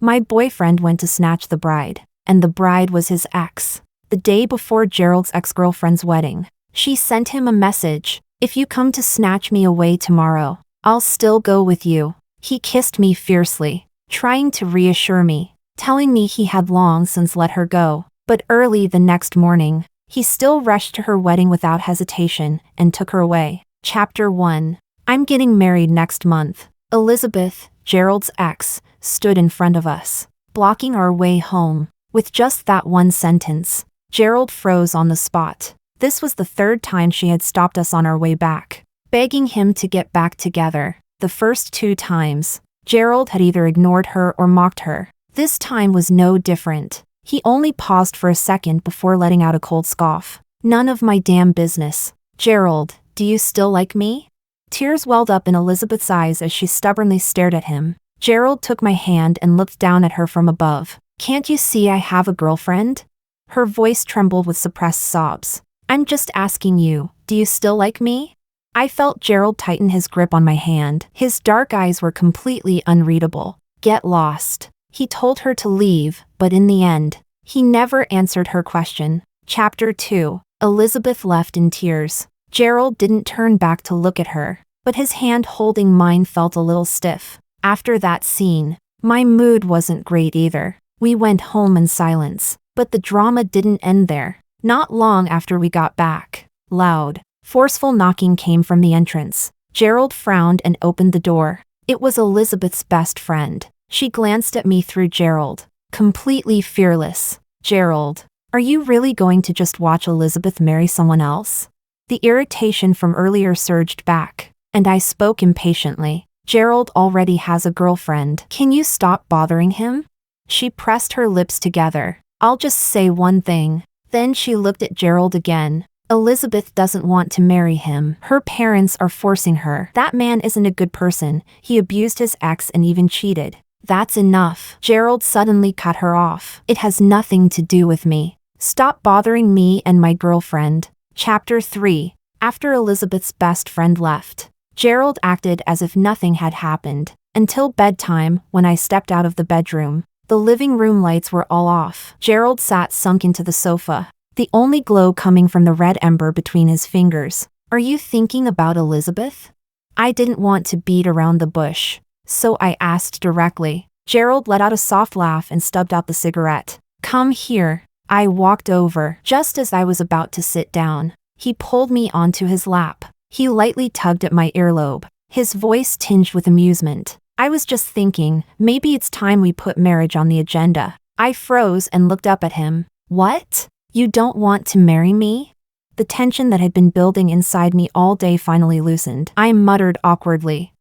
My boyfriend went to snatch the bride, and the bride was his ex. The day before Gerald's ex-girlfriend's wedding, she sent him a message. If you come to snatch me away tomorrow, I'll still go with you. He kissed me fiercely, trying to reassure me, telling me he had long since let her go. But early the next morning, he still rushed to her wedding without hesitation and took her away. Chapter 1. I'm getting married next month. Elizabeth, Gerald's ex, stood in front of us, blocking our way home. With just that one sentence, Gerald froze on the spot. This was the third time she had stopped us on our way back, begging him to get back together. The first 2 times, Gerald had either ignored her or mocked her. This time was no different. He only paused for a second before letting out a cold scoff. None of my damn business. Gerald, do you still like me? Tears welled up in Elizabeth's eyes as she stubbornly stared at him. Gerald took my hand and looked down at her from above. Can't you see I have a girlfriend? Her voice trembled with suppressed sobs. I'm just asking you, do you still like me? I felt Gerald tighten his grip on my hand. His dark eyes were completely unreadable. Get lost. He told her to leave, but in the end, he never answered her question. Chapter 2. Elizabeth left in tears. Gerald didn't turn back to look at her, but his hand holding mine felt a little stiff. After that scene, my mood wasn't great either. We went home in silence, but the drama didn't end there. Not long after we got back, loud, forceful knocking came from the entrance. Gerald frowned and opened the door. It was Elizabeth's best friend. She glanced at me through Gerald, completely fearless. Gerald, are you really going to just watch Elizabeth marry someone else? The irritation from earlier surged back, and I spoke impatiently. Gerald already has a girlfriend. Can you stop bothering him? She pressed her lips together. I'll just say one thing. Then she looked at Gerald again. Elizabeth doesn't want to marry him. Her parents are forcing her. That man isn't a good person. He abused his ex and even cheated. That's enough. Gerald suddenly cut her off. It has nothing to do with me. Stop bothering me and my girlfriend. Chapter 3. After Elizabeth's best friend left, Gerald acted as if nothing had happened, until bedtime when I stepped out of the bedroom. The living room lights were all off. Gerald sat sunk into the sofa, the only glow coming from the red ember between his fingers. Are you thinking about Elizabeth? I didn't want to beat around the bush, so I asked directly. Gerald let out a soft laugh and stubbed out the cigarette. Come here. I walked over. Just as I was about to sit down, he pulled me onto his lap. He lightly tugged at my earlobe, his voice tinged with amusement. I was just thinking, maybe it's time we put marriage on the agenda. I froze and looked up at him. What? You don't want to marry me? The tension that had been building inside me all day finally loosened. I muttered awkwardly.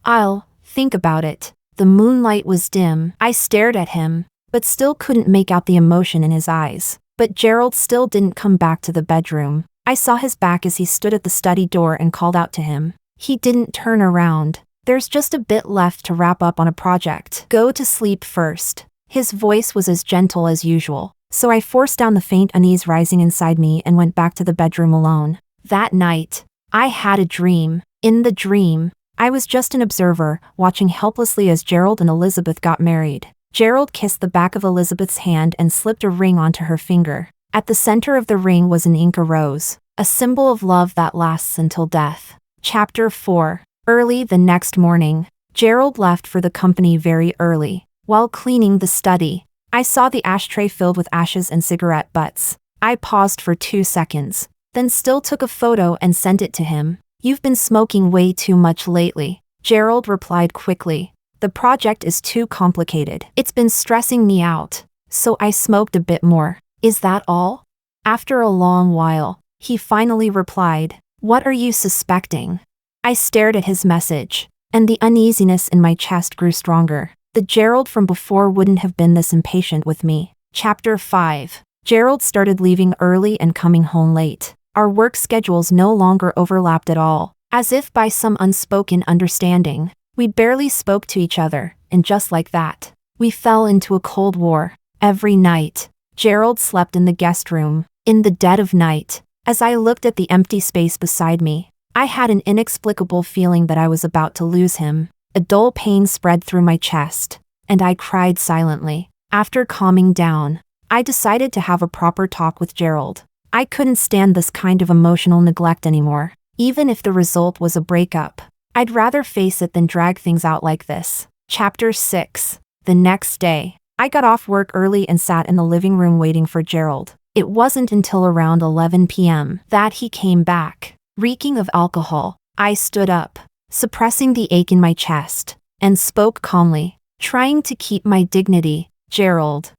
I'll think about it. The moonlight was dim. I stared at him, but still couldn't make out the emotion in his eyes. But Gerald still didn't come back to the bedroom. I saw his back as he stood at the study door and called out to him. He didn't turn around. There's just a bit left to wrap up on a project. Go to sleep first. His voice was as gentle as usual, so I forced down the faint unease rising inside me and went back to the bedroom alone. That night, I had a dream. In the dream, I was just an observer, watching helplessly as Gerald and Elizabeth got married. Gerald kissed the back of Elizabeth's hand and slipped a ring onto her finger. At the center of the ring was an Inca rose, a symbol of love that lasts until death. Chapter 4. Early the next morning, Gerald left for the company very early. While cleaning the study, I saw the ashtray filled with ashes and cigarette butts. I paused for 2 seconds, then still took a photo and sent it to him. You've been smoking way too much lately, Gerald replied quickly. The project is too complicated. It's been stressing me out, so I smoked a bit more. Is that all? After a long while, he finally replied, What are you suspecting? I stared at his message, and the uneasiness in my chest grew stronger. The Gerald from before wouldn't have been this impatient with me. Chapter 5. Gerald started leaving early and coming home late. Our work schedules no longer overlapped at all. As if by some unspoken understanding, we barely spoke to each other, and just like that, we fell into a cold war. Every night, Gerald slept in the guest room. In the dead of night, as I looked at the empty space beside me, I had an inexplicable feeling that I was about to lose him. A dull pain spread through my chest, and I cried silently. After calming down, I decided to have a proper talk with Gerald. I couldn't stand this kind of emotional neglect anymore. Even if the result was a breakup, I'd rather face it than drag things out like this. Chapter 6. The next day, I got off work early and sat in the living room waiting for Gerald. It wasn't until around 11 p.m. that he came back, reeking of alcohol. I stood up, suppressing the ache in my chest, and spoke calmly, trying to keep my dignity. Gerald.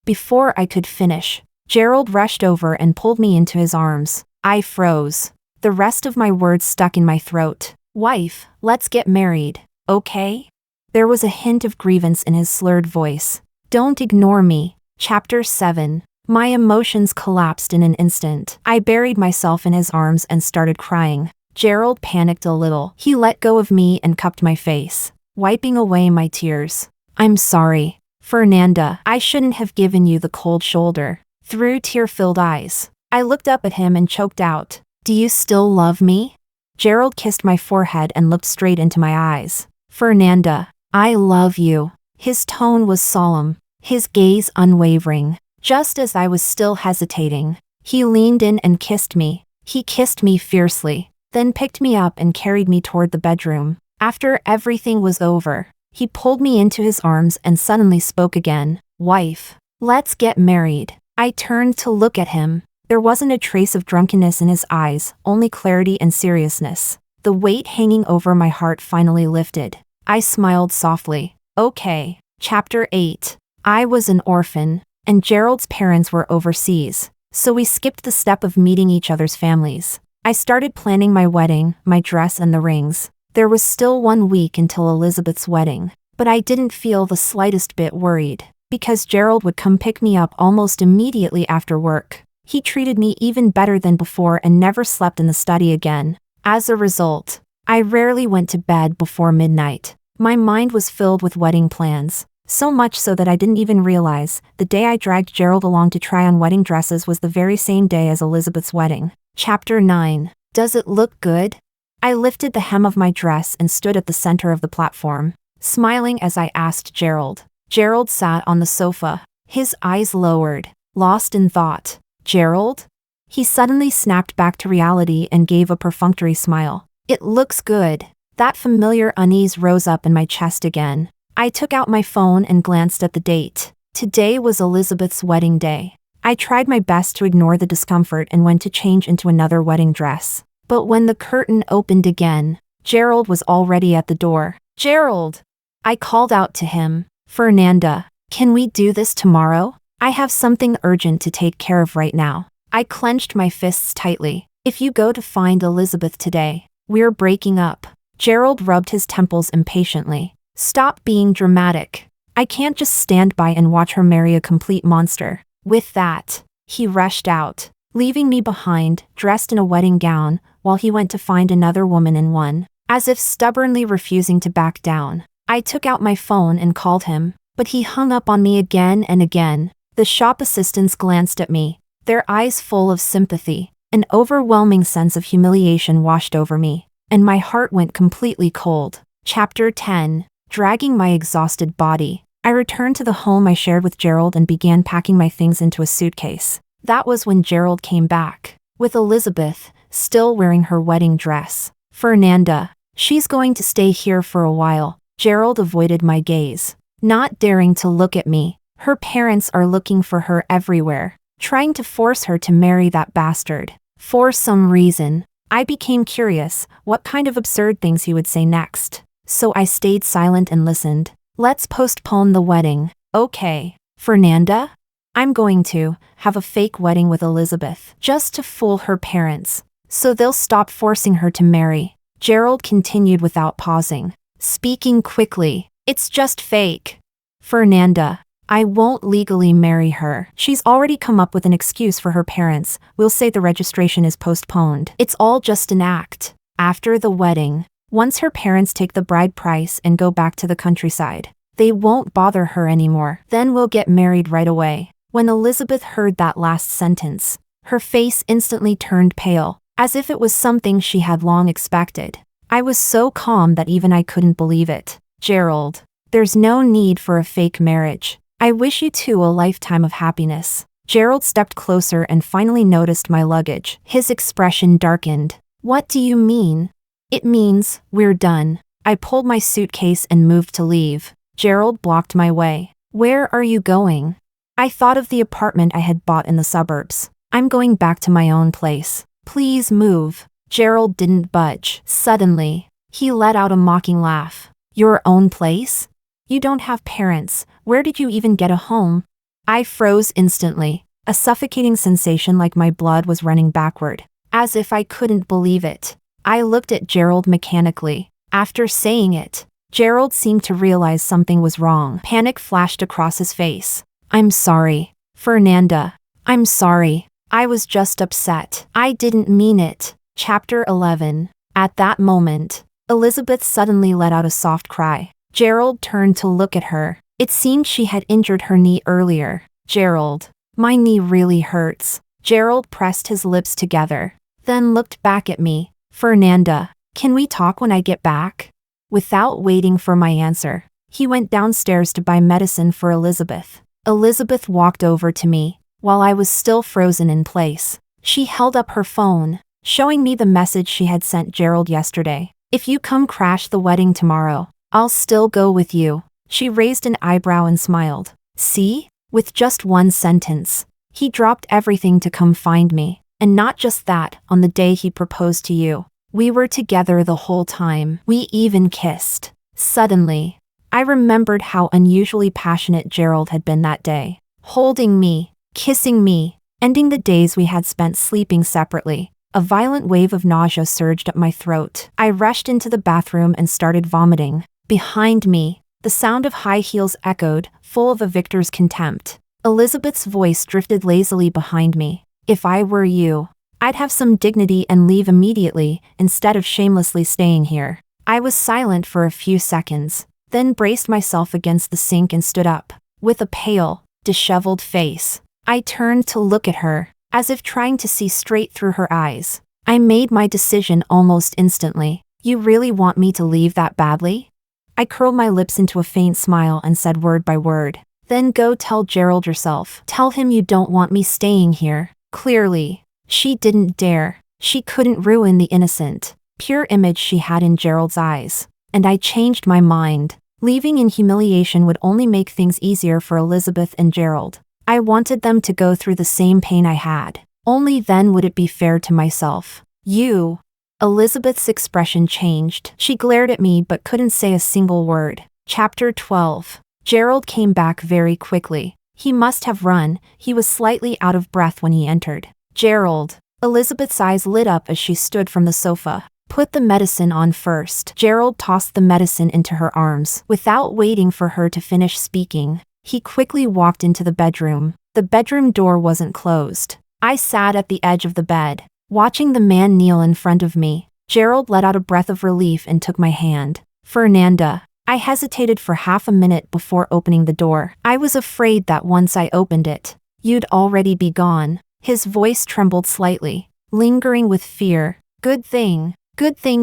Before I could finish, Gerald rushed over and pulled me into his arms. I froze. The rest of my words stuck in my throat. Wife, let's get married, okay? There was a hint of grievance in his slurred voice. Don't ignore me. Chapter 7. My emotions collapsed in an instant. I buried myself in his arms and started crying. Gerald panicked a little. He let go of me and cupped my face, wiping away my tears. I'm sorry, Fernanda. I shouldn't have given you the cold shoulder. Through tear-filled eyes, I looked up at him and choked out. Do you still love me? Gerald kissed my forehead and looked straight into my eyes. Fernanda, I love you. His tone was solemn, his gaze unwavering. Just as I was still hesitating, he leaned in and kissed me. He kissed me fiercely, then picked me up and carried me toward the bedroom. After everything was over, he pulled me into his arms and suddenly spoke again. Wife, let's get married. I turned to look at him. There wasn't a trace of drunkenness in his eyes, only clarity and seriousness. The weight hanging over my heart finally lifted. I smiled softly. Okay. Chapter 8. I was an orphan, and Gerald's parents were overseas, so we skipped the step of meeting each other's families. I started planning my wedding, my dress and the rings. There was still 1 week until Elizabeth's wedding, but I didn't feel the slightest bit worried, because Gerald would come pick me up almost immediately after work. He treated me even better than before and never slept in the study again. As a result, I rarely went to bed before midnight. My mind was filled with wedding plans, so much so that I didn't even realize the day I dragged Gerald along to try on wedding dresses was the very same day as Elizabeth's wedding. Chapter 9. Does it look good? I lifted the hem of my dress and stood at the center of the platform, smiling as I asked Gerald. Gerald sat on the sofa, his eyes lowered, lost in thought. Gerald? He suddenly snapped back to reality and gave a perfunctory smile. It looks good. That familiar unease rose up in my chest again. I took out my phone and glanced at the date. Today was Elizabeth's wedding day. I tried my best to ignore the discomfort and went to change into another wedding dress. But when the curtain opened again, Gerald was already at the door. Gerald! I called out to him. Fernanda, can we do this tomorrow? I have something urgent to take care of right now. I clenched my fists tightly. If you go to find Elizabeth today, we're breaking up. Gerald rubbed his temples impatiently. Stop being dramatic. I can't just stand by and watch her marry a complete monster. With that, he rushed out, leaving me behind, dressed in a wedding gown, while he went to find another woman in one, as if stubbornly refusing to back down. I took out my phone and called him, but he hung up on me again and again. The shop assistants glanced at me, their eyes full of sympathy. An overwhelming sense of humiliation washed over me, and my heart went completely cold. Chapter 10. Dragging my exhausted body, I returned to the home I shared with Gerald and began packing my things into a suitcase. That was when Gerald came back, with Elizabeth, still wearing her wedding dress. Fernanda, she's going to stay here for a while. Gerald avoided my gaze, not daring to look at me. Her parents are looking for her everywhere, trying to force her to marry that bastard. For some reason, I became curious what kind of absurd things he would say next. So I stayed silent and listened. Let's postpone the wedding. Okay, Fernanda? I'm going to have a fake wedding with Elizabeth, just to fool her parents, so they'll stop forcing her to marry. Gerald continued without pausing, speaking quickly. It's just fake. Fernanda, I won't legally marry her. She's already come up with an excuse for her parents. We'll say the registration is postponed. It's all just an act. After the wedding, once her parents take the bride price and go back to the countryside, they won't bother her anymore. Then we'll get married right away. When Elizabeth heard that last sentence, her face instantly turned pale, as if it was something she had long expected. I was so calm that even I couldn't believe it. Gerald, There's no need for a fake marriage. I wish you two a lifetime of happiness. Gerald stepped closer and finally noticed my luggage. His expression darkened. What do you mean? It means, we're done. I pulled my suitcase and moved to leave. Gerald blocked my way. Where are you going? I thought of the apartment I had bought in the suburbs. I'm going back to my own place. Please move. Gerald didn't budge. Suddenly, he let out a mocking laugh. Your own place? You don't have parents. Where did you even get a home? I froze instantly, a suffocating sensation like my blood was running backward, as if I couldn't believe it. I looked at Gerald mechanically. After saying it, Gerald seemed to realize something was wrong. Panic flashed across his face. I'm sorry, Fernanda. I'm sorry. I was just upset. I didn't mean it. Chapter 11. At that moment, Elizabeth suddenly let out a soft cry. Gerald turned to look at her. It seemed she had injured her knee earlier. Gerald, my knee really hurts. Gerald pressed his lips together, then looked back at me. Fernanda, can we talk when I get back? Without waiting for my answer, he went downstairs to buy medicine for Elizabeth. Elizabeth walked over to me, while I was still frozen in place. She held up her phone, showing me the message she had sent Gerald yesterday. If you come crash the wedding tomorrow, I'll still go with you. She raised an eyebrow and smiled. See? With just one sentence, he dropped everything to come find me. And not just that, on the day he proposed to you. We were together the whole time. We even kissed. Suddenly, I remembered how unusually passionate Gerald had been that day. Holding me, kissing me, ending the days we had spent sleeping separately. A violent wave of nausea surged up my throat. I rushed into the bathroom and started vomiting. Behind me, the sound of high heels echoed, full of a victor's contempt. Elizabeth's voice drifted lazily behind me. If I were you, I'd have some dignity and leave immediately, instead of shamelessly staying here. I was silent for a few seconds, then braced myself against the sink and stood up. With a pale, disheveled face, I turned to look at her, as if trying to see straight through her eyes. I made my decision almost instantly. You really want me to leave that badly? I curled my lips into a faint smile and said word by word. Then go tell Gerald yourself. Tell him you don't want me staying here. Clearly, she didn't dare. She couldn't ruin the innocent, pure image she had in Gerald's eyes. And I changed my mind. Leaving in humiliation would only make things easier for Elizabeth and Gerald. I wanted them to go through the same pain I had. Only then would it be fair to myself. You. Elizabeth's expression changed. She glared at me but couldn't say a single word. Chapter 12. Gerald came back very quickly. He must have run. He was slightly out of breath when he entered. Gerald. Elizabeth's eyes lit up as she stood from the sofa. Put the medicine on first. Gerald tossed the medicine into her arms. Without waiting for her to finish speaking, he quickly walked into the bedroom. The bedroom door wasn't closed. I sat at the edge of the bed, watching the man kneel in front of me. Gerald let out a breath of relief and took my hand. Fernanda. I hesitated for half a minute before opening the door. I was afraid that once I opened it, you'd already be gone. His voice trembled slightly, lingering with fear. Good thing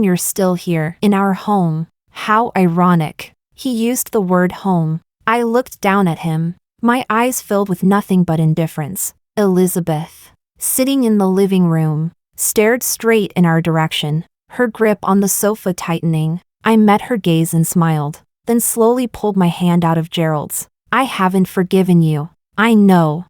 you're still here, in our home. How ironic. He used the word home. I looked down at him, my eyes filled with nothing but indifference. Elizabeth, sitting in the living room, stared straight in our direction, her grip on the sofa tightening. I met her gaze and smiled, then slowly pulled my hand out of Gerald's. I haven't forgiven you. I know,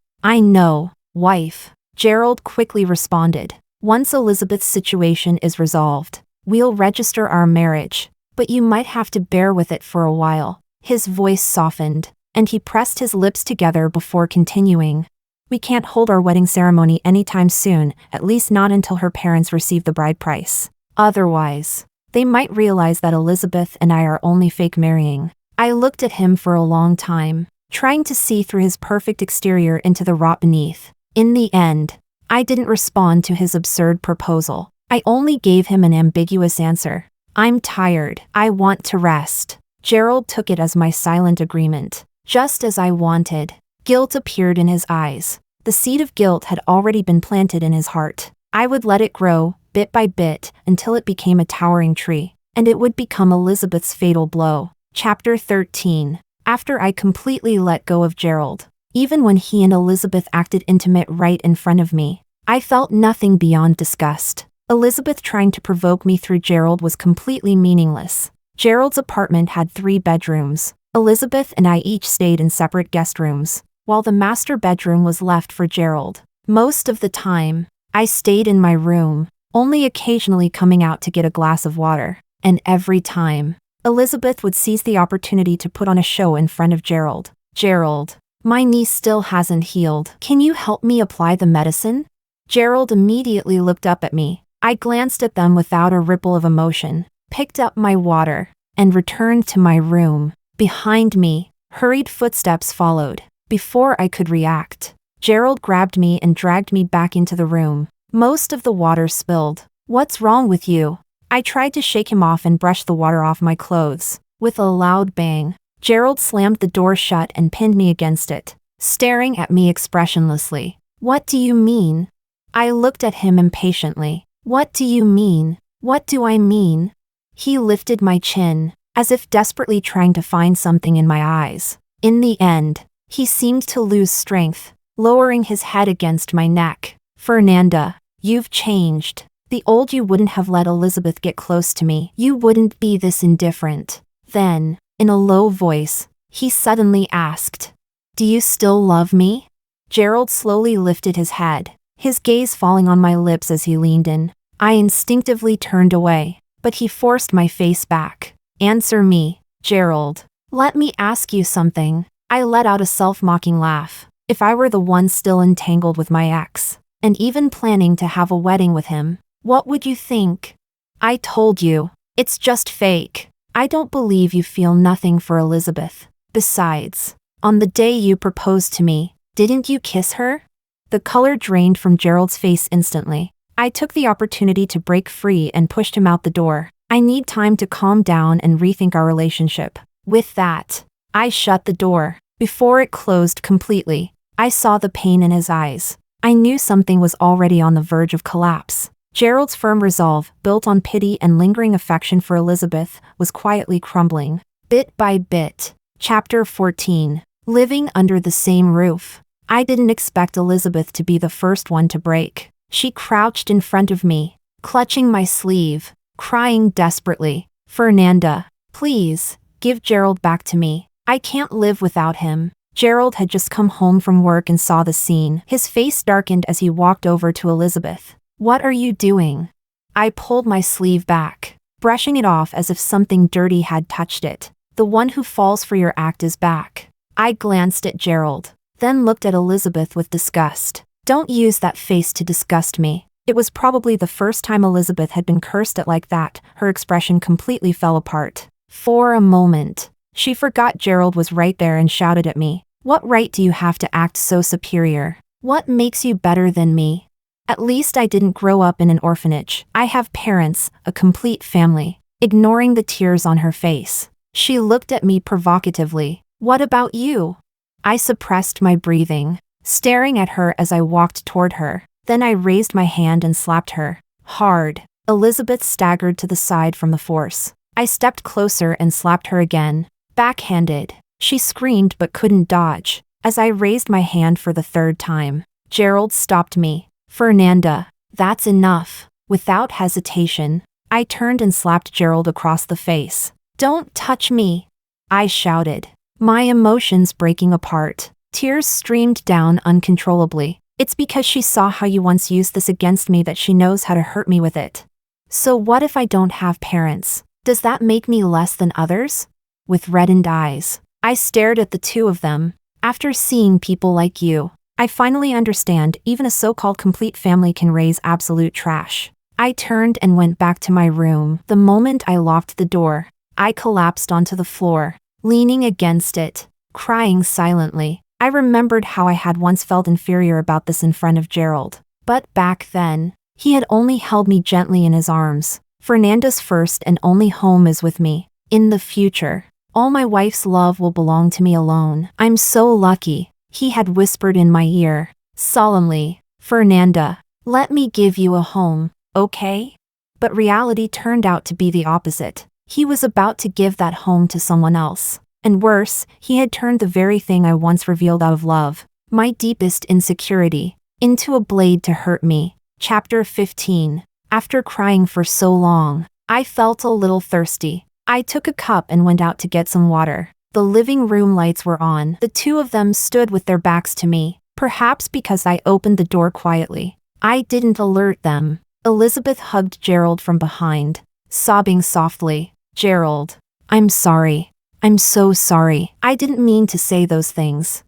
wife. Gerald quickly responded. Once Elizabeth's situation is resolved, we'll register our marriage, but you might have to bear with it for a while. His voice softened, and he pressed his lips together before continuing. We can't hold our wedding ceremony anytime soon, at least not until her parents receive the bride price. Otherwise, they might realize that Elizabeth and I are only fake marrying. I looked at him for a long time, trying to see through his perfect exterior into the rot beneath. In the end, I didn't respond to his absurd proposal. I only gave him an ambiguous answer. I'm tired. I want to rest. Gerald took it as my silent agreement. Just as I wanted. Guilt appeared in his eyes. The seed of guilt had already been planted in his heart. I would let it grow, bit by bit, until it became a towering tree, and it would become Elizabeth's fatal blow. Chapter 13. After I completely let go of Gerald, even when he and Elizabeth acted intimate right in front of me, I felt nothing beyond disgust. Elizabeth trying to provoke me through Gerald was completely meaningless. Gerald's apartment had 3 bedrooms. Elizabeth and I each stayed in separate guest rooms, while the master bedroom was left for Gerald. Most of the time, I stayed in my room, only occasionally coming out to get a glass of water. And every time, Elizabeth would seize the opportunity to put on a show in front of Gerald. Gerald, my knee still hasn't healed. Can you help me apply the medicine? Gerald immediately looked up at me. I glanced at them without a ripple of emotion, picked up my water, and returned to my room. Behind me, hurried footsteps followed. Before I could react, Gerald grabbed me and dragged me back into the room. Most of the water spilled. What's wrong with you? I tried to shake him off and brush the water off my clothes. With a loud bang, Gerald slammed the door shut and pinned me against it, staring at me expressionlessly. What do you mean? I looked at him impatiently. What do you mean? What do I mean? He lifted my chin, as if desperately trying to find something in my eyes. In the end, he seemed to lose strength, lowering his head against my neck. Fernanda, you've changed. The old you wouldn't have let Elizabeth get close to me. You wouldn't be this indifferent. Then, in a low voice, he suddenly asked, "Do you still love me?" Gerald slowly lifted his head, his gaze falling on my lips as he leaned in. I instinctively turned away, but he forced my face back. Answer me, Gerald. Let me ask you something. I let out a self-mocking laugh. If I were the one still entangled with my ex, and even planning to have a wedding with him, what would you think? I told you, it's just fake. I don't believe you feel nothing for Elizabeth. Besides, on the day you proposed to me, didn't you kiss her? The color drained from Gerald's face instantly. I took the opportunity to break free and pushed him out the door. I need time to calm down and rethink our relationship. With that, I shut the door. Before it closed completely, I saw the pain in his eyes. I knew something was already on the verge of collapse. Gerald's firm resolve, built on pity and lingering affection for Elizabeth, was quietly crumbling. Bit by bit. Chapter 14. Living under the same roof. I didn't expect Elizabeth to be the first one to break. She crouched in front of me, clutching my sleeve, crying desperately. Fernanda, please, give Gerald back to me. I can't live without him. Gerald had just come home from work and saw the scene. His face darkened as he walked over to Elizabeth. What are you doing? I pulled my sleeve back, brushing it off as if something dirty had touched it. The one who falls for your act is back. I glanced at Gerald, then looked at Elizabeth with disgust. Don't use that face to disgust me. It was probably the first time Elizabeth had been cursed at like that. Her expression completely fell apart. For a moment, she forgot Gerald was right there and shouted at me. What right do you have to act so superior? What makes you better than me? At least I didn't grow up in an orphanage. I have parents, a complete family. Ignoring the tears on her face, she looked at me provocatively. What about you? I suppressed my breathing, staring at her as I walked toward her. Then I raised my hand and slapped her. Hard. Elizabeth staggered to the side from the force. I stepped closer and slapped her again. Backhanded. She screamed but couldn't dodge. As I raised my hand for the 3rd time, Gerald stopped me. Fernanda, that's enough. Without hesitation, I turned and slapped Gerald across the face. Don't touch me, I shouted, my emotions breaking apart. Tears streamed down uncontrollably. It's because she saw how you once used this against me that she knows how to hurt me with it. So what if I don't have parents? Does that make me less than others? With reddened eyes, I stared at the two of them. After seeing people like you, I finally understand even a so-called complete family can raise absolute trash. I turned and went back to my room. The moment I locked the door, I collapsed onto the floor, leaning against it, crying silently. I remembered how I had once felt inferior about this in front of Gerald. But back then, he had only held me gently in his arms. Fernanda's first and only home is with me. In the future, all my wife's love will belong to me alone. I'm so lucky, he had whispered in my ear, solemnly. Fernanda, let me give you a home, okay? But reality turned out to be the opposite. He was about to give that home to someone else. And worse, he had turned the very thing I once revealed out of love, my deepest insecurity, into a blade to hurt me. Chapter 15. After crying for so long, I felt a little thirsty. I took a cup and went out to get some water. The living room lights were on. The two of them stood with their backs to me, perhaps because I opened the door quietly. I didn't alert them. Elizabeth hugged Gerald from behind, sobbing softly. Gerald, I'm sorry. I'm so sorry. I didn't mean to say those things.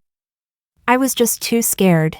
I was just too scared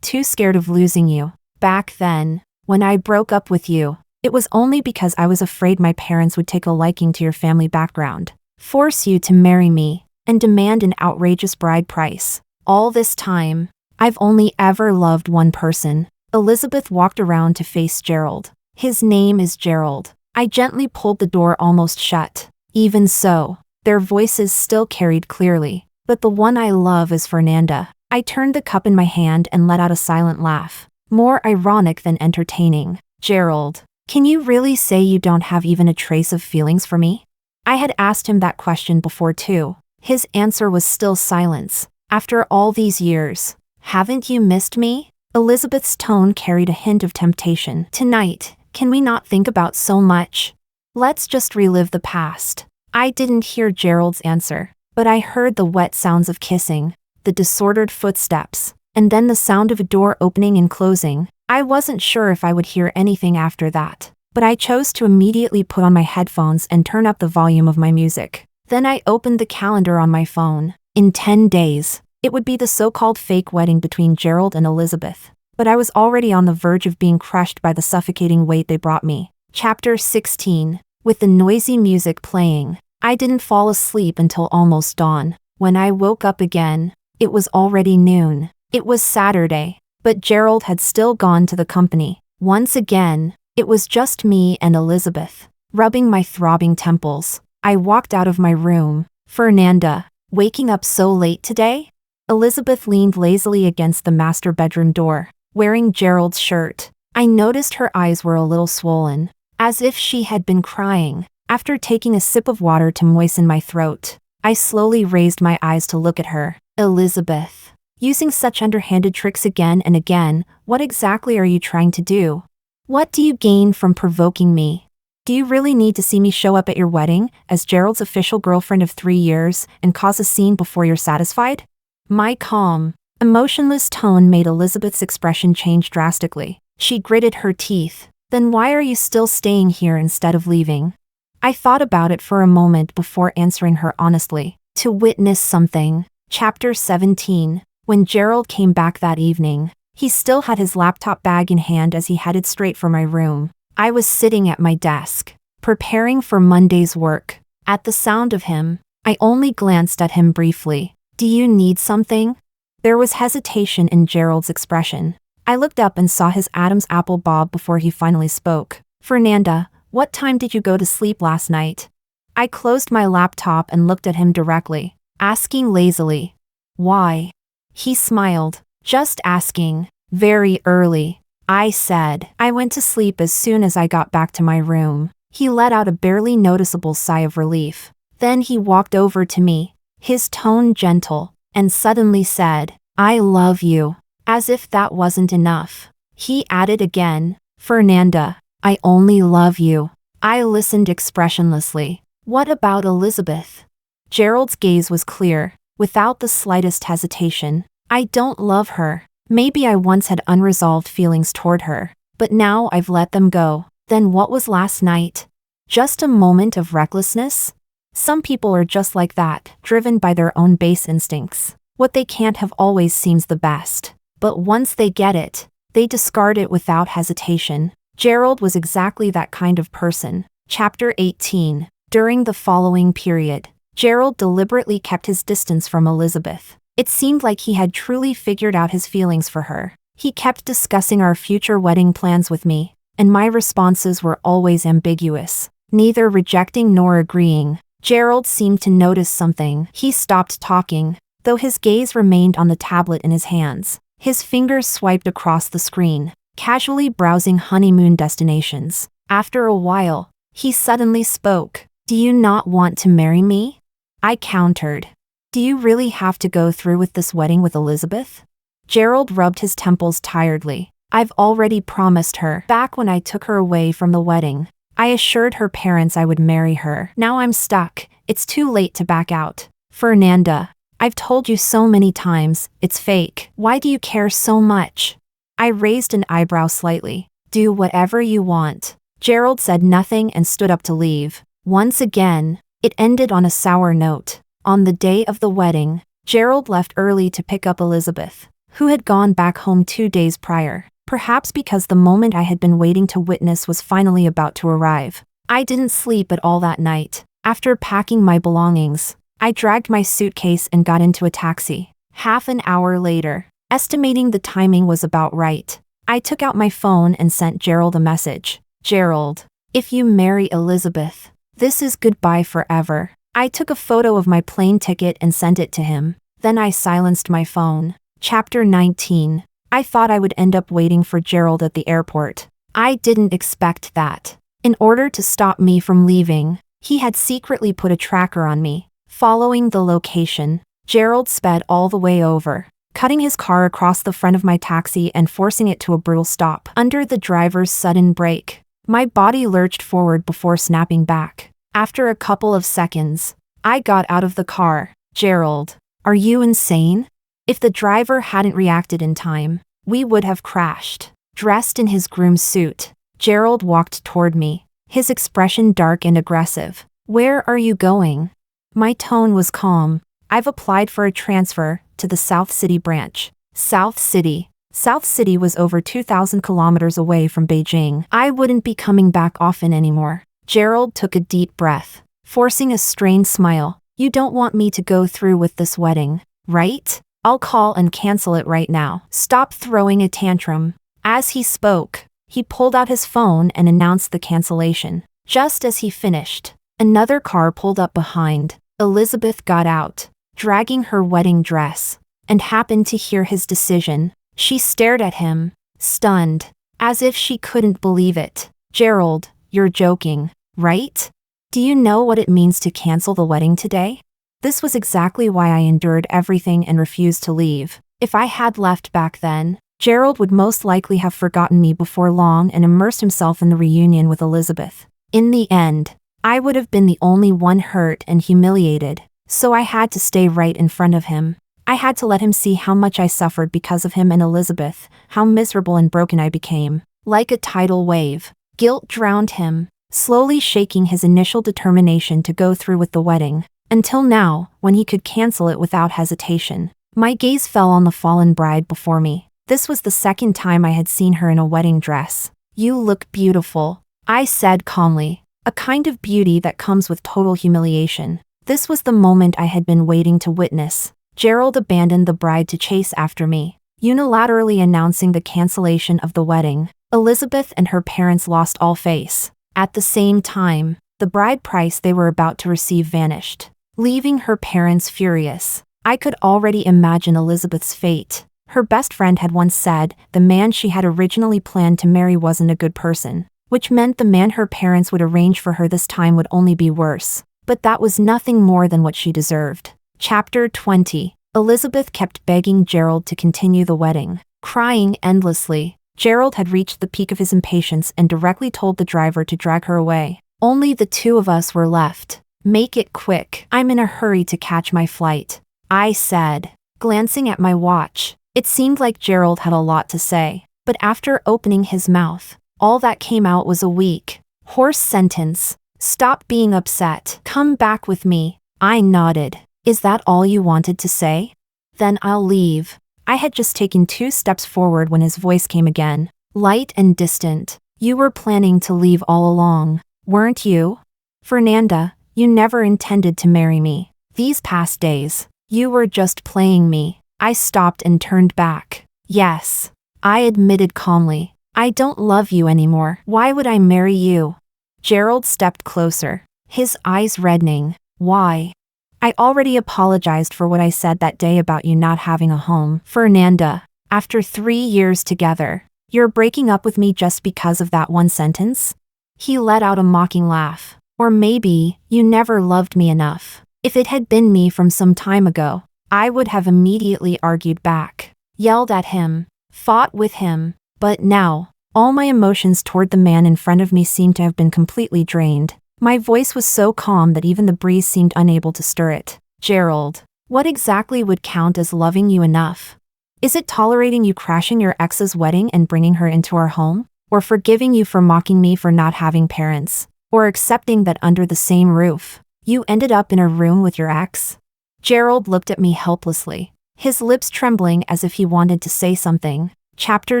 of losing you. Back then, when I broke up with you, it was only because I was afraid my parents would take a liking to your family background, force you to marry me, and demand an outrageous bride price. All this time, I've only ever loved one person. Elizabeth walked around to face Gerald. His name is Gerald. I gently pulled the door almost shut. Even so, their voices still carried clearly. But the one I love is Fernanda. I turned the cup in my hand and let out a silent laugh, more ironic than entertaining. Gerald, can you really say you don't have even a trace of feelings for me? I had asked him that question before too. His answer was still silence. After all these years, haven't you missed me? Elizabeth's tone carried a hint of temptation. Tonight, can we not think about so much? Let's just relive the past. I didn't hear Gerald's answer, but I heard the wet sounds of kissing, the disordered footsteps, and then the sound of a door opening and closing. I wasn't sure if I would hear anything after that, but I chose to immediately put on my headphones and turn up the volume of my music. Then I opened the calendar on my phone. In 10 days, it would be the so-called fake wedding between Gerald and Elizabeth. But I was already on the verge of being crushed by the suffocating weight they brought me. Chapter 16. With the noisy music playing, I didn't fall asleep until almost dawn. When I woke up again, it was already noon. It was Saturday, but Gerald had still gone to the company. Once again, it was just me and Elizabeth. Rubbing my throbbing temples, I walked out of my room. Fernanda, waking up so late today? Elizabeth leaned lazily against the master bedroom door, wearing Gerald's shirt. I noticed her eyes were a little swollen, as if she had been crying. After taking a sip of water to moisten my throat, I slowly raised my eyes to look at her. Elizabeth, using such underhanded tricks again and again, what exactly are you trying to do? What do you gain from provoking me? Do you really need to see me show up at your wedding as Gerald's official girlfriend of 3 years and cause a scene before you're satisfied? My calm, emotionless tone made Elizabeth's expression change drastically. She gritted her teeth. Then why are you still staying here instead of leaving? I thought about it for a moment before answering her honestly. To witness something. Chapter 17. When Gerald came back that evening, he still had his laptop bag in hand as he headed straight for my room. I was sitting at my desk, preparing for Monday's work. At the sound of him, I only glanced at him briefly. Do you need something? There was hesitation in Gerald's expression. I looked up and saw his Adam's apple bob before he finally spoke. Fernanda, what time did you go to sleep last night? I closed my laptop and looked at him directly, asking lazily. Why? He smiled. Just asking. Very early. I said. I went to sleep as soon as I got back to my room. He let out a barely noticeable sigh of relief. Then he walked over to me, his tone gentle, and suddenly said, I love you. As if that wasn't enough, he added again, Fernanda, I only love you. I listened expressionlessly. What about Elizabeth? Gerald's gaze was clear, without the slightest hesitation. I don't love her. Maybe I once had unresolved feelings toward her, but now I've let them go. Then what was last night? Just a moment of recklessness? Some people are just like that, driven by their own base instincts. What they can't have always seems the best. But once they get it, they discard it without hesitation. Gerald was exactly that kind of person. Chapter 18. During the following period, Gerald deliberately kept his distance from Elizabeth. It seemed like he had truly figured out his feelings for her. He kept discussing our future wedding plans with me, and my responses were always ambiguous, neither rejecting nor agreeing. Gerald seemed to notice something. He stopped talking, though his gaze remained on the tablet in his hands. His fingers swiped across the screen, casually browsing honeymoon destinations. After a while, he suddenly spoke. Do you not want to marry me? I countered. Do you really have to go through with this wedding with Elizabeth? Gerald rubbed his temples tiredly. I've already promised her back when I took her away from the wedding. I assured her parents I would marry her. Now I'm stuck. It's too late to back out. Fernanda, I've told you so many times, it's fake. Why do you care so much? I raised an eyebrow slightly. Do whatever you want. Gerald said nothing and stood up to leave. Once again, it ended on a sour note. On the day of the wedding, Gerald left early to pick up Elizabeth, who had gone back home 2 days prior. Perhaps because the moment I had been waiting to witness was finally about to arrive. I didn't sleep at all that night. After packing my belongings, I dragged my suitcase and got into a taxi. Half an hour later, estimating the timing was about right, I took out my phone and sent Gerald a message. Gerald, if you marry Elizabeth, this is goodbye forever. I took a photo of my plane ticket and sent it to him. Then I silenced my phone. Chapter 19. I thought I would end up waiting for Gerald at the airport. I didn't expect that. In order to stop me from leaving, he had secretly put a tracker on me. Following the location, Gerald sped all the way over, cutting his car across the front of my taxi and forcing it to a brutal stop. Under the driver's sudden brake, my body lurched forward before snapping back. After a couple of seconds, I got out of the car. Gerald, are you insane? If the driver hadn't reacted in time, we would have crashed. Dressed in his groom's suit, Gerald walked toward me, his expression dark and aggressive. Where are you going? My tone was calm. I've applied for a transfer to the South City branch. South City. South City was over 2,000 kilometers away from Beijing. I wouldn't be coming back often anymore. Gerald took a deep breath, forcing a strained smile. You don't want me to go through with this wedding, right? I'll call and cancel it right now. Stop throwing a tantrum. As he spoke, he pulled out his phone and announced the cancellation. Just as he finished, another car pulled up behind. Elizabeth got out, dragging her wedding dress, and happened to hear his decision. She stared at him, stunned, as if she couldn't believe it. Gerald, you're joking, right? Do you know what it means to cancel the wedding today? This was exactly why I endured everything and refused to leave. If I had left back then, Gerald would most likely have forgotten me before long and immersed himself in the reunion with Elizabeth. In the end, I would have been the only one hurt and humiliated, so I had to stay right in front of him. I had to let him see how much I suffered because of him and Elizabeth, how miserable and broken I became. Like a tidal wave, guilt drowned him, slowly shaking his initial determination to go through with the wedding. Until now, when he could cancel it without hesitation. My gaze fell on the fallen bride before me. This was the second time I had seen her in a wedding dress. You look beautiful, I said calmly, a kind of beauty that comes with total humiliation. This was the moment I had been waiting to witness. Gerald abandoned the bride to chase after me, unilaterally announcing the cancellation of the wedding. Elizabeth and her parents lost all face. At the same time, the bride price they were about to receive vanished, leaving her parents furious. I could already imagine Elizabeth's fate. Her best friend had once said the man she had originally planned to marry wasn't a good person, which meant the man her parents would arrange for her this time would only be worse. But that was nothing more than what she deserved. Chapter 20. Elizabeth kept begging Gerald to continue the wedding, crying endlessly. Gerald had reached the peak of his impatience and directly told the driver to drag her away. Only the two of us were left. Make it quick. I'm in a hurry to catch my flight, I said, glancing at my watch. It seemed like Gerald had a lot to say, but after opening his mouth, all that came out was a weak, hoarse sentence. Stop being upset. Come back with me. I nodded. Is that all you wanted to say? Then I'll leave. I had just taken 2 steps forward when his voice came again, light and distant. You were planning to leave all along, weren't you? Fernanda, you never intended to marry me. These past days, you were just playing me. I stopped and turned back. Yes, I admitted calmly. I don't love you anymore. Why would I marry you? Gerald stepped closer, his eyes reddening. Why? I already apologized for what I said that day about you not having a home. Fernanda, after 3 years together, you're breaking up with me just because of that one sentence? He let out a mocking laugh. Or maybe, you never loved me enough. If it had been me from some time ago, I would have immediately argued back, yelled at him, fought with him, but now, all my emotions toward the man in front of me seemed to have been completely drained. My voice was so calm that even the breeze seemed unable to stir it. Gerald, what exactly would count as loving you enough? Is it tolerating you crashing your ex's wedding and bringing her into our home? Or forgiving you for mocking me for not having parents? Or accepting that under the same roof, you ended up in a room with your ex? Gerald looked at me helplessly, his lips trembling as if he wanted to say something. Chapter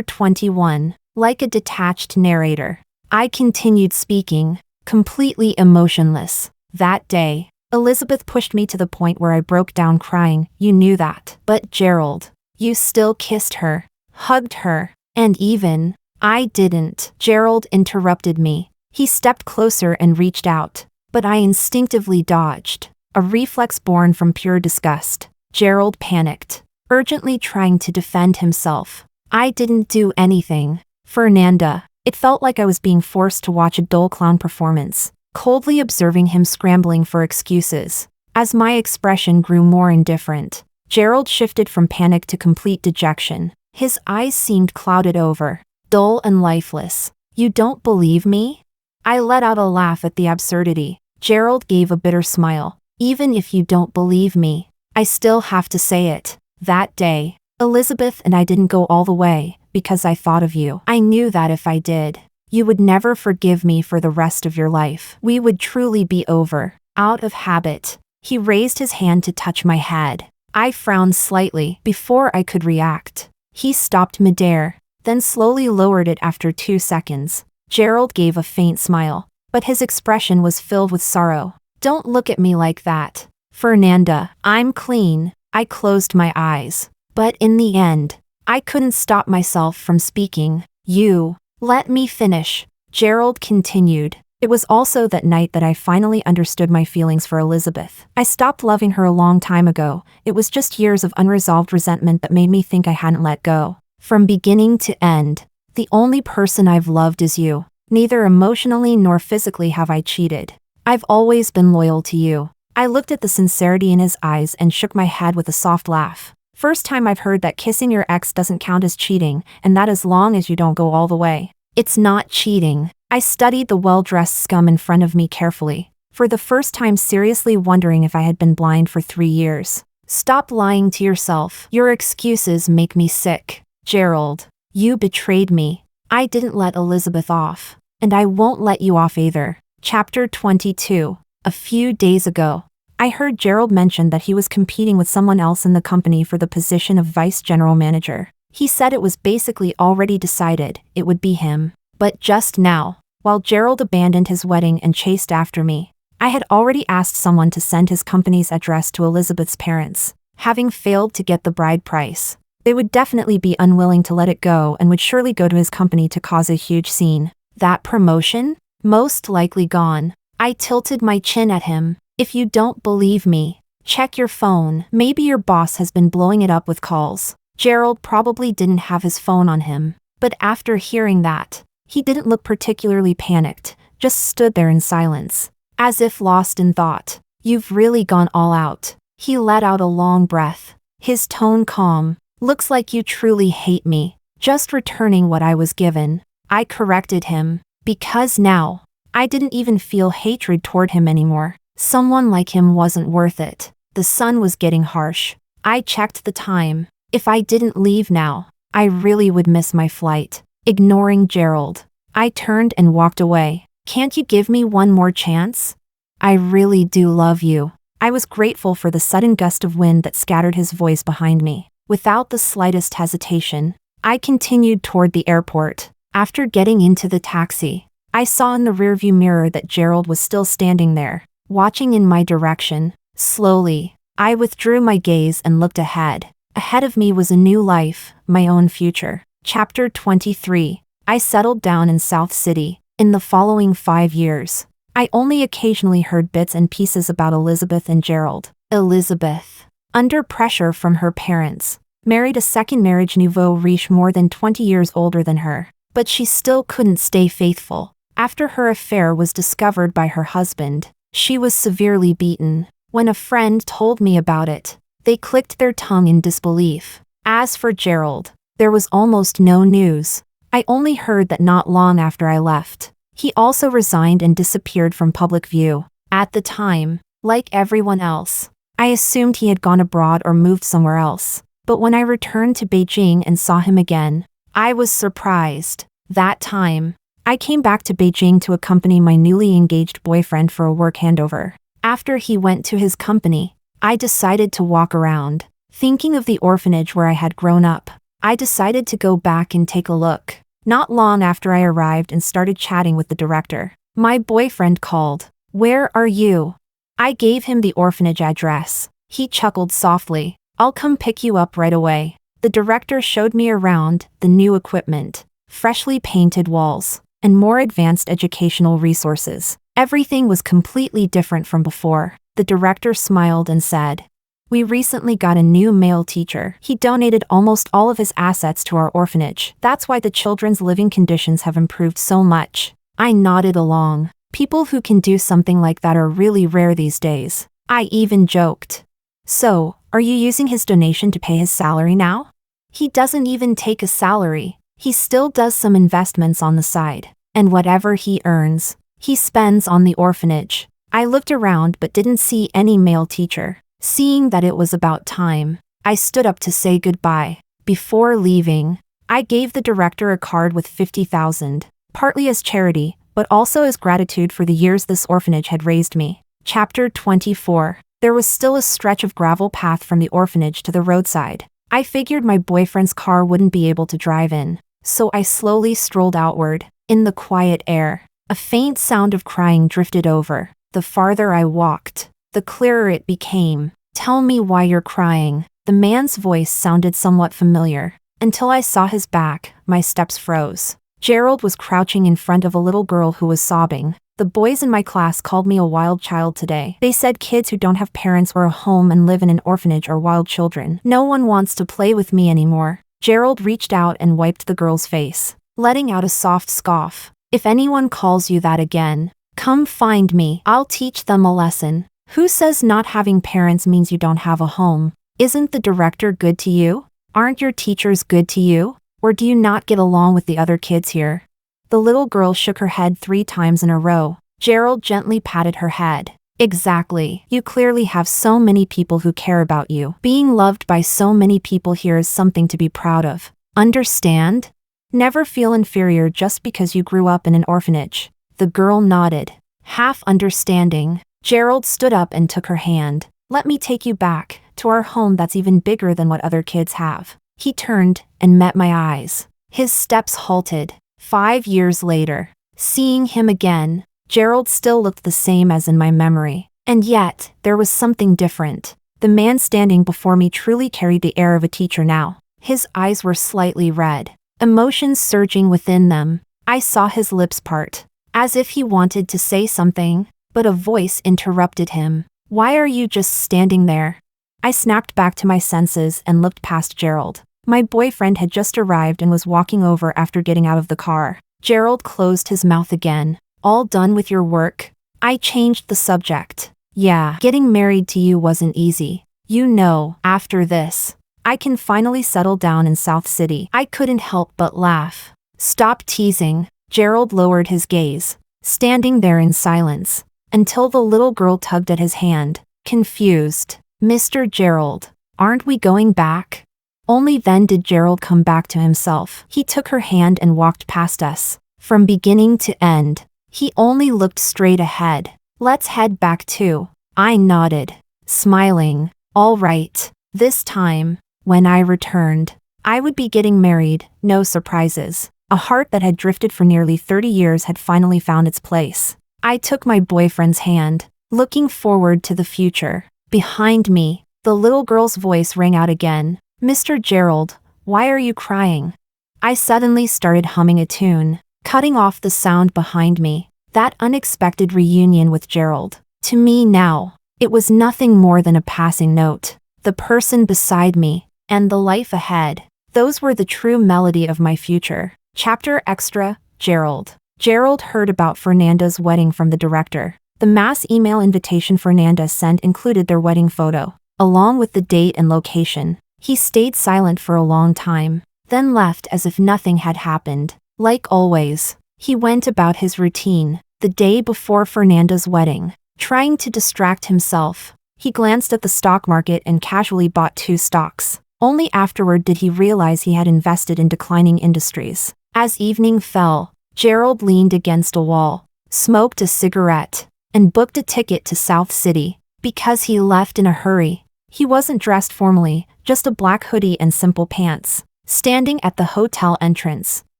21. Like a detached narrator, I continued speaking, completely emotionless. That day, Elizabeth pushed me to the point where I broke down crying. You knew that. But Gerald, you still kissed her, hugged her, and even, I didn't. Gerald interrupted me. He stepped closer and reached out, but I instinctively dodged, a reflex born from pure disgust. Gerald panicked, urgently trying to defend himself. I didn't do anything. Fernanda, it felt like I was being forced to watch a dull clown performance, coldly observing him scrambling for excuses. As my expression grew more indifferent, Gerald shifted from panic to complete dejection. His eyes seemed clouded over, dull and lifeless. You don't believe me? I let out a laugh at the absurdity. Gerald gave a bitter smile. Even if you don't believe me, I still have to say it. That day, Elizabeth and I didn't go all the way, because I thought of you. I knew that if I did, you would never forgive me for the rest of your life. We would truly be over. Out of habit, he raised his hand to touch my head. I frowned slightly. Before I could react, he stopped midair, then slowly lowered it after 2 seconds. Gerald gave a faint smile, but his expression was filled with sorrow. Don't look at me like that. Fernanda, I'm clean. I closed my eyes. But in the end, I couldn't stop myself from speaking. You, let me finish. Gerald continued. It was also that night that I finally understood my feelings for Elizabeth. I stopped loving her a long time ago. It was just years of unresolved resentment that made me think I hadn't let go. From beginning to end, the only person I've loved is you. Neither emotionally nor physically have I cheated. I've always been loyal to you. I looked at the sincerity in his eyes and shook my head with a soft laugh. First time I've heard that kissing your ex doesn't count as cheating, and that as long as you don't go all the way. It's not cheating. I studied the well-dressed scum in front of me carefully, for the first time seriously wondering if I had been blind for 3 years. Stop lying to yourself. Your excuses make me sick. Gerald, you betrayed me. I didn't let Elizabeth off, and I won't let you off either. Chapter 22. A few days ago, I heard Gerald mention that he was competing with someone else in the company for the position of vice general manager. He said it was basically already decided it would be him. But just now, while Gerald abandoned his wedding and chased after me, I had already asked someone to send his company's address to Elizabeth's parents. Having failed to get the bride price, they would definitely be unwilling to let it go and would surely go to his company to cause a huge scene. That promotion? Most likely gone. I tilted my chin at him. If you don't believe me, check your phone. Maybe your boss has been blowing it up with calls. Gerald probably didn't have his phone on him, but after hearing that, he didn't look particularly panicked, just stood there in silence, as if lost in thought. You've really gone all out. He let out a long breath, his tone calm. Looks like you truly hate me. Just returning what I was given. I corrected him, because now, I didn't even feel hatred toward him anymore. Someone like him wasn't worth it. The sun was getting harsh. I checked the time. If I didn't leave now, I really would miss my flight. Ignoring Gerald, I turned and walked away. Can't you give me one more chance? I really do love you. I was grateful for the sudden gust of wind that scattered his voice behind me. Without the slightest hesitation, I continued toward the airport. After getting into the taxi, I saw in the rearview mirror that Gerald was still standing there, watching in my direction. Slowly, I withdrew my gaze and looked ahead. Ahead of me was a new life, my own future. Chapter 23. I settled down in South City. In the following 5 years, I only occasionally heard bits and pieces about Elizabeth and Gerald. Elizabeth, under pressure from her parents, married a second marriage nouveau riche more than 20 years older than her, but she still couldn't stay faithful. After her affair was discovered by her husband, she was severely beaten. When a friend told me about it, they clicked their tongue in disbelief. As for Gerald, there was almost no news. I only heard that not long after I left, he also resigned and disappeared from public view. At the time, like everyone else, I assumed he had gone abroad or moved somewhere else. But when I returned to Beijing and saw him again, I was surprised. That time, I came back to Beijing to accompany my newly engaged boyfriend for a work handover. After he went to his company, I decided to walk around, thinking of the orphanage where I had grown up. I decided to go back and take a look. Not long after I arrived and started chatting with the director, my boyfriend called. "Where are you?" I gave him the orphanage address. He chuckled softly. "I'll come pick you up right away." The director showed me around the new equipment, freshly painted walls, and more advanced educational resources. Everything was completely different from before. The director smiled and said, "We recently got a new male teacher. He donated almost all of his assets to our orphanage. That's why the children's living conditions have improved so much." I nodded along. People who can do something like that are really rare these days. I even joked. "So, are you using his donation to pay his salary now?" "He doesn't even take a salary. He still does some investments on the side. And whatever he earns, he spends on the orphanage." I looked around but didn't see any male teacher. Seeing that it was about time, I stood up to say goodbye. Before leaving, I gave the director a card with 50,000, partly as charity, but also as gratitude for the years this orphanage had raised me. Chapter 24. There was still a stretch of gravel path from the orphanage to the roadside. I figured my boyfriend's car wouldn't be able to drive in, so I slowly strolled outward. In the quiet air, a faint sound of crying drifted over. The farther I walked, the clearer it became. "Tell me why you're crying." The man's voice sounded somewhat familiar. Until I saw his back, my steps froze. Gerald was crouching in front of a little girl who was sobbing. "The boys in my class called me a wild child today. They said kids who don't have parents or a home and live in an orphanage are wild children. No one wants to play with me anymore." Gerald reached out and wiped the girl's face, letting out a soft scoff. "If anyone calls you that again, come find me. I'll teach them a lesson. Who says not having parents means you don't have a home? Isn't the director good to you? Aren't your teachers good to you? Or do you not get along with the other kids here?" The little girl shook her head 3 times in a row. Gerald gently patted her head. "Exactly. You clearly have so many people who care about you. Being loved by so many people here is something to be proud of. Understand? Never feel inferior just because you grew up in an orphanage." The girl nodded, half understanding. Gerald stood up and took her hand. "Let me take you back to our home that's even bigger than what other kids have." He turned and met my eyes. His steps halted. 5 years later, seeing him again, Gerald still looked the same as in my memory. And yet, there was something different. The man standing before me truly carried the air of a teacher now. His eyes were slightly red, emotions surging within them. I saw his lips part, as if he wanted to say something, but a voice interrupted him. "Why are you just standing there?" I snapped back to my senses and looked past Gerald. My boyfriend had just arrived and was walking over after getting out of the car. Gerald closed his mouth again. "All done with your work?" I changed the subject. "Yeah, getting married to you wasn't easy. You know, after this, I can finally settle down in South City." I couldn't help but laugh. "Stop teasing." Gerald lowered his gaze, standing there in silence, until the little girl tugged at his hand, confused. "Mr. Gerald, aren't we going back?" Only then did Gerald come back to himself. He took her hand and walked past us. From beginning to end, he only looked straight ahead. "Let's head back too." I nodded, smiling. All right. This time, when I returned, I would be getting married, no surprises. A heart that had drifted for nearly 30 years had finally found its place. I took my boyfriend's hand, looking forward to the future. Behind me, the little girl's voice rang out again. "Mr. Gerald, why are you crying?" I suddenly started humming a tune, cutting off the sound behind me. That unexpected reunion with Gerald. To me now, it was nothing more than a passing note. The person beside me, and the life ahead, those were the true melody of my future. Chapter Extra, Gerald. Gerald heard about Fernanda's wedding from the director. The mass email invitation Fernanda sent included their wedding photo, along with the date and location. He stayed silent for a long time, then left as if nothing had happened. Like always, he went about his routine. The day before Fernanda's wedding, trying to distract himself, he glanced at the stock market and casually bought 2 stocks. Only afterward did he realize he had invested in declining industries. As evening fell, Gerald leaned against a wall, smoked a cigarette, and booked a ticket to South City. Because he left in a hurry, he wasn't dressed formally, just a black hoodie and simple pants. Standing at the hotel entrance,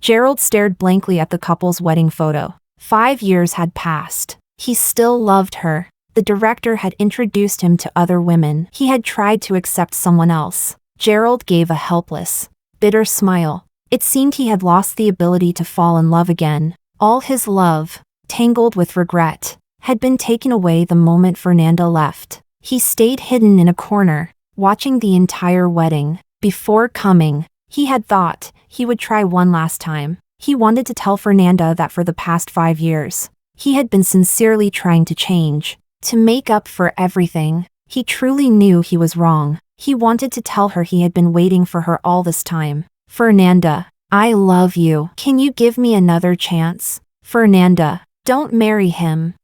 Gerald stared blankly at the couple's wedding photo. 5 years had passed. He still loved her. The director had introduced him to other women. He had tried to accept someone else. Gerald gave a helpless, bitter smile. It seemed he had lost the ability to fall in love again. All his love, tangled with regret, had been taken away the moment Fernanda left. He stayed hidden in a corner, watching the entire wedding. Before coming, he had thought he would try one last time. He wanted to tell Fernanda that for the past 5 years, he had been sincerely trying to change, to make up for everything. He truly knew he was wrong. He wanted to tell her he had been waiting for her all this time. Fernanda, I love you. Can you give me another chance? Fernanda, don't marry him.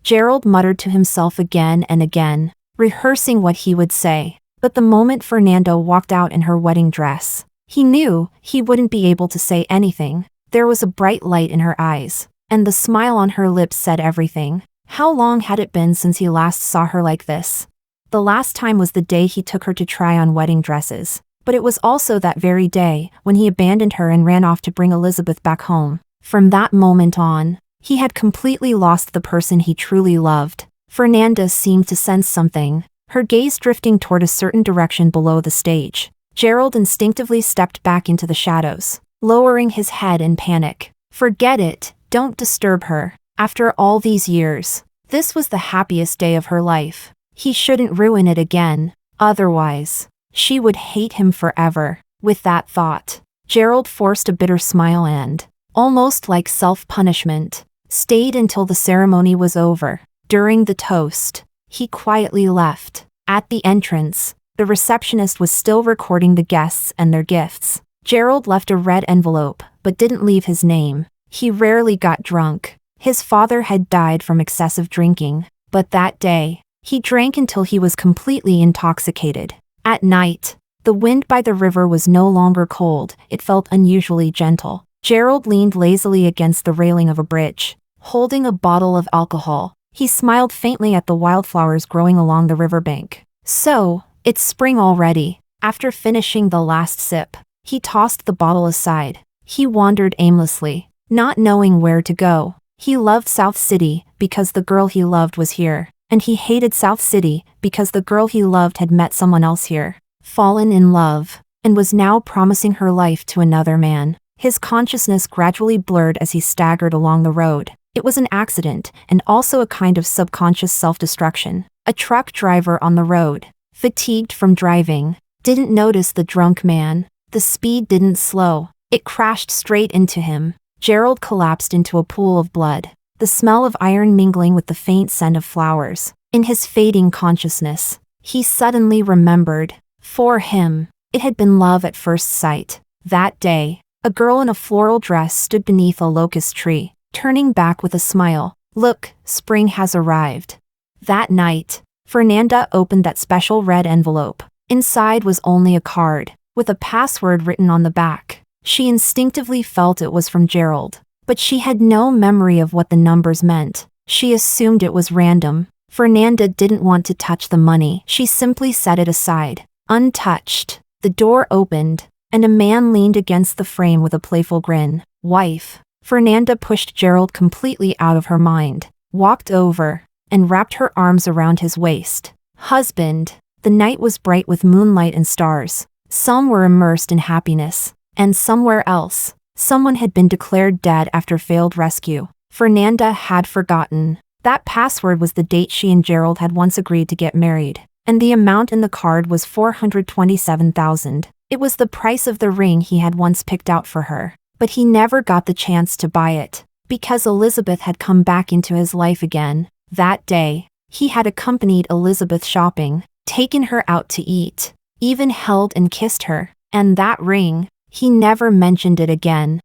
Gerald muttered to himself again and again, rehearsing what he would say. But the moment Fernanda walked out in her wedding dress, he knew he wouldn't be able to say anything. There was a bright light in her eyes, and the smile on her lips said everything. How long had it been since he last saw her like this? The last time was the day he took her to try on wedding dresses, but it was also that very day when he abandoned her and ran off to bring Elizabeth back home. From that moment on, he had completely lost the person he truly loved. Fernanda seemed to sense something, her gaze drifting toward a certain direction below the stage. Gerald instinctively stepped back into the shadows, lowering his head in panic. Forget it, don't disturb her. After all these years, this was the happiest day of her life. He shouldn't ruin it again, otherwise, she would hate him forever. With that thought, Gerald forced a bitter smile and, almost like self-punishment, stayed until the ceremony was over. During the toast, he quietly left. At the entrance, the receptionist was still recording the guests and their gifts. Gerald left a red envelope, but didn't leave his name. He rarely got drunk. His father had died from excessive drinking, but that day, he drank until he was completely intoxicated. At night, the wind by the river was no longer cold, it felt unusually gentle. Gerald leaned lazily against the railing of a bridge, holding a bottle of alcohol. He smiled faintly at the wildflowers growing along the riverbank. So, it's spring already. After finishing the last sip, he tossed the bottle aside. He wandered aimlessly, not knowing where to go. He loved South City because the girl he loved was here, and he hated South City because the girl he loved had met someone else here, fallen in love, and was now promising her life to another man. His consciousness gradually blurred as he staggered along the road. It was an accident, and also a kind of subconscious self-destruction. A truck driver on the road, fatigued from driving, didn't notice the drunk man. The speed didn't slow. It crashed straight into him. Gerald collapsed into a pool of blood, the smell of iron mingling with the faint scent of flowers. In his fading consciousness, he suddenly remembered. For him, it had been love at first sight. That day, a girl in a floral dress stood beneath a locust tree, turning back with a smile. Look, spring has arrived. That night, Fernanda opened that special red envelope. Inside was only a card, with a password written on the back. She instinctively felt it was from Gerald, but she had no memory of what the numbers meant. She assumed it was random. Fernanda didn't want to touch the money. She simply set it aside, untouched. The door opened, and a man leaned against the frame with a playful grin. Wife. Fernanda pushed Gerald completely out of her mind, walked over, and wrapped her arms around his waist. Husband. The night was bright with moonlight and stars. Some were immersed in happiness, and somewhere else, someone had been declared dead after failed rescue. Fernanda had forgotten. That password was the date she and Gerald had once agreed to get married, and the amount in the card was $427,000. It was the price of the ring he had once picked out for her, but he never got the chance to buy it. Because Elizabeth had come back into his life again. That day, he had accompanied Elizabeth shopping, taken her out to eat, even held and kissed her. And that ring, he never mentioned it again.